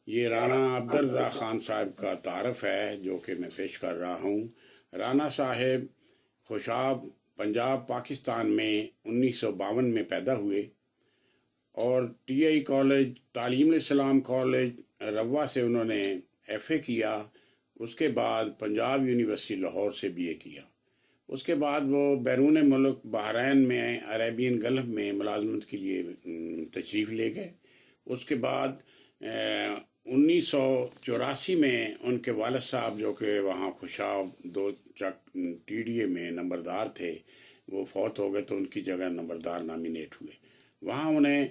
یہ رانا عبدالرزاق خان صاحب کا تعارف ہے جو کہ میں پیش کر رہا ہوں۔ رانا صاحب خوشاب پنجاب پاکستان میں 1952 میں پیدا ہوئے اور ٹی آئی کالج تعلیم الاسلام کالج روا سے انہوں نے ایف اے کیا۔ اس کے بعد پنجاب یونیورسٹی لاہور سے بی اے کیا۔ اس کے بعد وہ بیرون ملک بحرین میں عربین گلف میں ملازمت کے لیے تشریف لے گئے۔ اس کے بعد 1984 میں ان کے والد صاحب جو کہ وہاں خوشاب دو چک ٹی ڈی اے میں نمبردار تھے، وہ فوت ہو گئے تو ان کی جگہ نمبردار نامینیٹ ہوئے۔ وہاں انہیں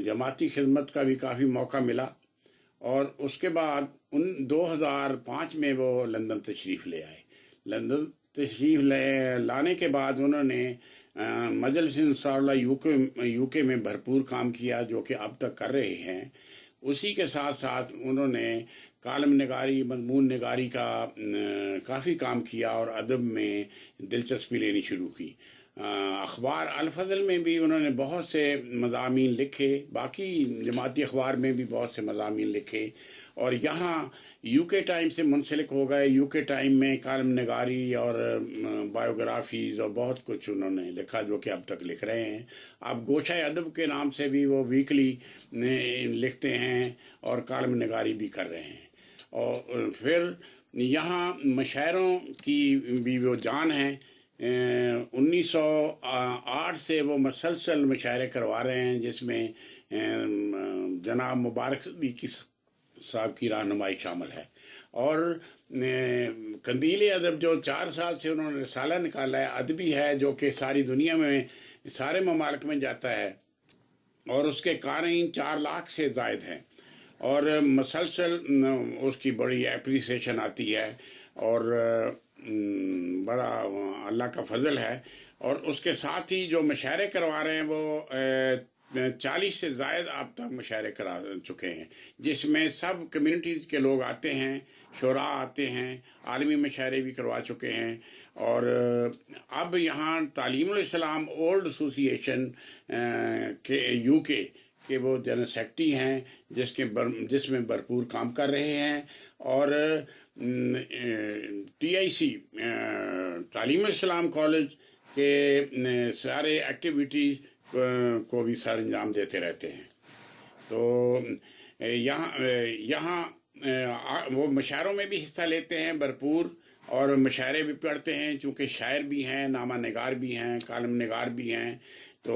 جماعتی خدمت کا بھی کافی موقع ملا اور اس کے بعد 2005 میں وہ لندن تشریف لے آئے۔ لندن تشریف لانے کے بعد انہوں نے مجلس انصار یو کے میں بھرپور کام کیا جو کہ اب تک کر رہے ہیں۔ اسی کے ساتھ ساتھ انہوں نے کالم نگاری مضمون نگاری کا کافی کام کیا اور ادب میں دلچسپی لینی شروع کی۔ اخبار الفضل میں بھی انہوں نے بہت سے مضامین لکھے، باقی جماعتی اخبار میں بھی بہت سے مضامین لکھے اور یہاں یو کے ٹائم سے منسلک ہو گئے۔ یو کے ٹائم میں کالم نگاری اور بایوگرافیز اور بہت کچھ انہوں نے لکھا جو کہ اب تک لکھ رہے ہیں۔ اب گوشہ ادب کے نام سے بھی وہ ویکلی لکھتے ہیں اور کالم نگاری بھی کر رہے ہیں۔ اور پھر یہاں مشاعروں کی بھی وہ جان ہیں۔ 1908 سے وہ مسلسل مشاعرے کروا رہے ہیں جس میں جناب مبارک صاحب کی رہنمائی شامل ہے۔ اور قندیل ادب جو 4 سال سے انہوں نے رسالہ نکالا ہے، ادبی ہے جو کہ ساری دنیا میں سارے ممالک میں جاتا ہے اور اس کے قارئین 4 لاکھ سے زائد ہیں اور مسلسل اس کی بڑی اپریسیشن آتی ہے اور بڑا اللہ کا فضل ہے۔ اور اس کے ساتھ ہی جو مشاعرے کروا رہے ہیں وہ 40 سے زائد اب تک مشاعرے کرا چکے ہیں جس میں سب کمیونٹیز کے لوگ آتے ہیں، شعراء آتے ہیں، عالمی مشاعرے بھی کروا چکے ہیں۔ اور اب یہاں تعلیم الاسلام اولڈ ایسوسی ایشن کے یو کے وہ جنرل سیکرٹری ہیں جس میں بھرپور کام کر رہے ہیں اور ٹی آئی سی تعلیم الاسلام کالج کے سارے ایکٹیویٹیز کو بھی سر انجام دیتے رہتے ہیں۔ تو یہاں وہ مشاعروں میں بھی حصہ لیتے ہیں بھرپور اور مشاعرے بھی پڑھتے ہیں، چونکہ شاعر بھی ہیں، نامہ نگار بھی ہیں، کالم نگار بھی ہیں۔ تو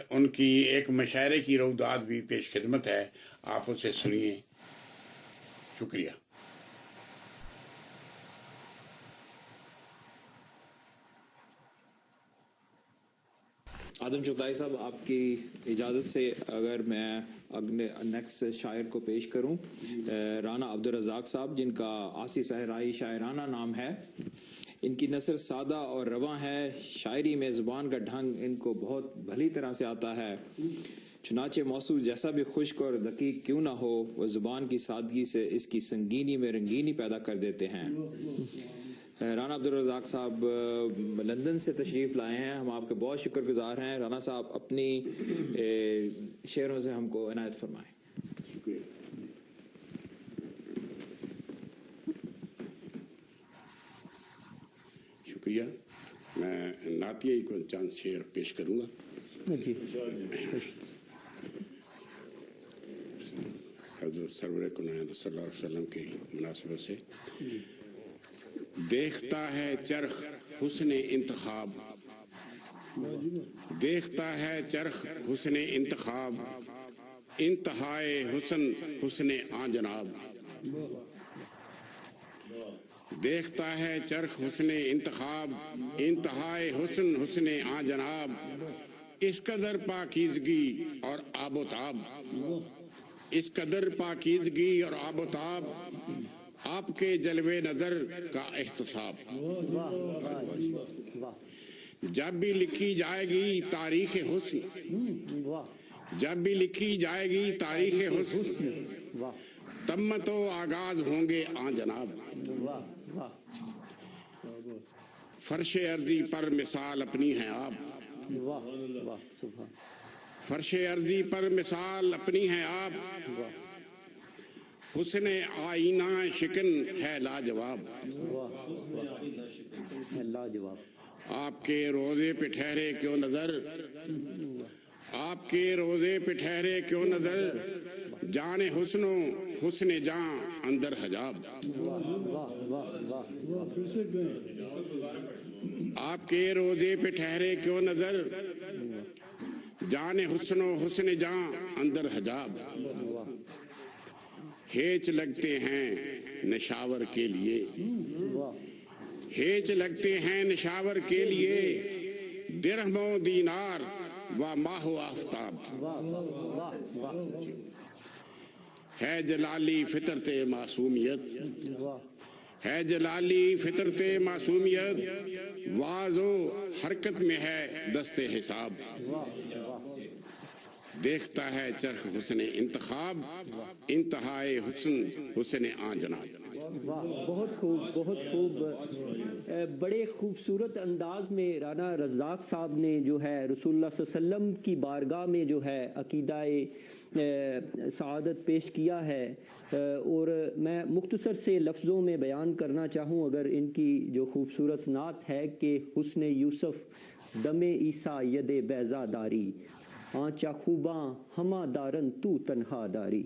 ان کی ایک مشاعرے کی روداد بھی پیش خدمت ہے، آپ اسے سنیے۔ شکریہ۔ آدم چغتائی صاحب، آپ کی اجازت سے اگر میں اگلے نیکسٹ شاعر کو پیش کروں، رانا عبدالرزاق صاحب جن کا آسی صحرائی شاعرانہ نام ہے۔ ان کی نثر سادہ اور رواں ہے، شاعری میں زبان کا ڈھنگ ان کو بہت بھلی طرح سے آتا ہے۔ چنانچہ موضوع جیسا بھی خشک اور دقیق کیوں نہ ہو، وہ زبان کی سادگی سے اس کی سنگینی میں رنگینی پیدا کر دیتے ہیں۔ رانا عبدالرزاق صاحب لندن سے تشریف لائے ہیں، ہم آپ کے بہت شکر گزار ہیں۔ رانا صاحب اپنی شعروں سے ہم کو عنایت فرمائیں۔ شکریہ۔ میں نعتیہ کو چند شعر پیش کروں گا۔ حضرت سرور کائنات صلی اللہ علیہ وسلم کی مناسبت سے۔ دیکھتا ہے چرخ حسن انتخاب، دیکھتا ہے چرخ حسن انتخاب، انتہائے حسن آن جناب۔ دیکھتا ہے چرخ حسن انتخاب، انتہائے حسن آن جناب۔ اس قدر پاکیزگی اور آب و تاب، اس قدر پاکیزگی اور آب و تاب، آپ کے جلوے نظر کا احتساب۔ جب بھی لکھی جائے گی تاریخ حسن، جب بھی لکھی جائے گی تاریخ حسن، تمت و آغاز ہوں گے آن جناب۔ فرش ارضی پر مثال اپنی ہیں آپ، فرش ارضی پر مثال اپنی ہیں آپ، حسن آئینہ شکن ہے لاجواب، لاجواب. آپ کے روزے پہ ٹھہرے کیوں نظر، آپ کے روزے پہ ٹھہرے کیوں نظر، جان حسن و حسن جاں اندر حجاب. آپ کے روزے پہ ٹھہرے کیوں نظر، جان حسن و حسن جاں اندر حجاب. ہیچ لگتے ہیں نشاور کے لیے، ہیچ لگتے ہیں نشاور کے لیے، درہم و دینار و ماہ و آفتاب. ہے جلالی فطرت معصومیت، ہے جلالی فطرت معصومیت، واز و حرکت میں ہے دست حساب. دیکھتا ہے چرخ حسن انتخاب، انتہائے حسن حسن آنجناب. بہت خوب، بہت خوب. بڑے خوبصورت انداز میں رانا رزاق صاحب نے جو ہے رسول اللہ صلی اللہ علیہ وسلم کی بارگاہ میں جو ہے عقیدہ سعادت پیش کیا ہے، اور میں مختصر سے لفظوں میں بیان کرنا چاہوں اگر ان کی جو خوبصورت نعت ہے کہ حسن یوسف دم عیسیٰ ید بیضا داری، آنچا خوباں ہمہ دارن تو تنہا داری.